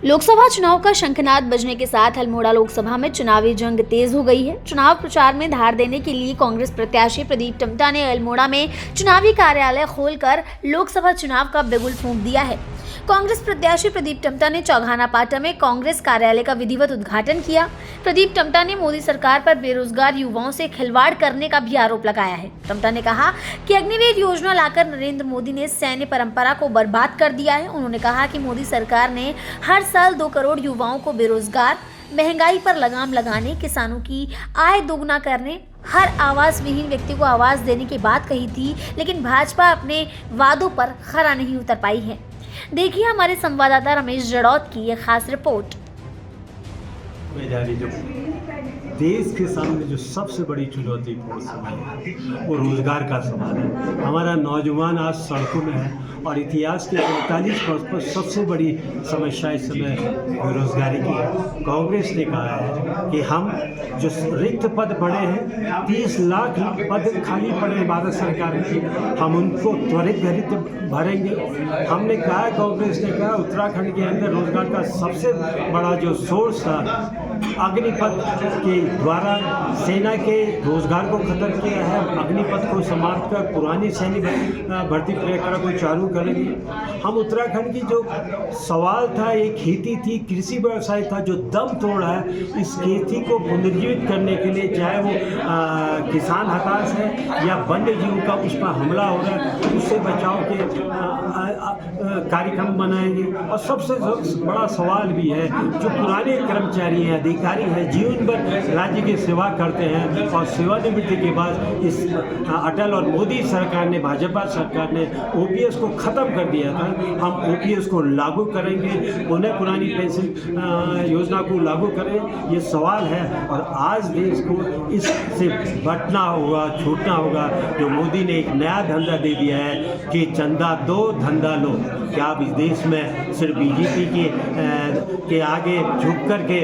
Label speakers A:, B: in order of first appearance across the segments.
A: लोकसभा चुनाव का शंखनाद बजने के साथ अल्मोड़ा लोकसभा में चुनावी जंग तेज हो गई है। चुनाव प्रचार में धार देने के लिए कांग्रेस प्रत्याशी प्रदीप टम्टा ने अल्मोड़ा में चुनावी कार्यालय खोलकर लोकसभा चुनाव का बिगुल फूंक दिया है। कांग्रेस प्रत्याशी प्रदीप टम्टा ने चौघाना पाटा में कांग्रेस कार्यालय का विधिवत उद्घाटन किया। प्रदीप टम्टा ने मोदी सरकार पर बेरोजगार युवाओं से खिलवाड़ करने का भी आरोप लगाया है। टम्टा ने कहा कि अग्निवीर योजना लाकर नरेंद्र मोदी ने सैन्य परंपरा को बर्बाद कर दिया है। उन्होंने कहा कि मोदी सरकार ने हर साल 2 करोड़ युवाओं को बेरोजगार, महंगाई पर लगाम लगाने, किसानों की आय दोगुना करने, हर आवास विहीन व्यक्ति को आवास देने की बात कही थी, लेकिन भाजपा अपने वादों पर खरा नहीं उतर पाई है। देखिए हमारे संवाददाता रमेश जड़ौत की यह खास रिपोर्ट।
B: देश के सामने जो सबसे बड़ी चुनौतीपूर्ण समय है वो रोजगार का सवाल है। हमारा नौजवान आज सड़कों में है और इतिहास के 45 वर्ष पर सबसे बड़ी समस्या इस समय बेरोजगारी की है। कांग्रेस ने कहा है कि हम जो रिक्त पद पड़े हैं, 30 लाख पद खाली पड़े हैं भारत सरकार में, हम उनको त्वरित गतित भरेंगे। हमने कहा, कांग्रेस ने कहा, उत्तराखंड के अंदर रोजगार का सबसे बड़ा जो सोर्स था अग्निपथ के द्वारा सेना के रोजगार को खत्म किया है। अग्निपथ को समाप्त कर पुरानी सैनिक भर्ती प्रक्रिया को चालू करेंगे। हम उत्तराखंड की जो सवाल था, एक खेती थी, कृषि व्यवसाय था जो दम तोड़ा है, इस खेती को पुनर्जीवित करने के लिए चाहे वो किसान हताश है या वन्य जीव का उस पर हमला हो रहा है, उससे बचाव के कार्यक्रम बनाएंगे। और सबसे बड़ा सवाल भी है, जो पुराने कर्मचारी हैं, अधिकारी हैं, जीवन भर राज्य की सेवा करते हैं और सेवानिवृत्ति के बाद इस अटल और मोदी सरकार ने, भाजपा सरकार ने ओपीएस को ख़त्म कर दिया था। हम ओपीएस को लागू करेंगे, उन्हें पुरानी पेंशन योजना को लागू करें, ये सवाल है। और आज देश को इससे बचना होगा, छूटना होगा। जो मोदी ने एक नया धंधा दे दिया है कि चंदा दो धंधा लो। क्या अब इस देश में सिर्फ बीजेपी के आगे झुक कर के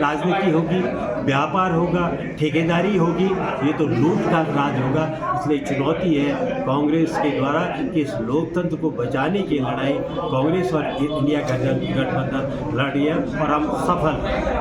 B: राजनीति होगी, व्यापार होगा, ठेकेदारी होगी? ये तो लूट का राज होगा। इसलिए चुनौती है कांग्रेस के द्वारा कि इस लोकतंत्र को बचाने की लड़ाई कांग्रेस और इंडिया का गठबंधन लड़ रही है और हम सफल हैं।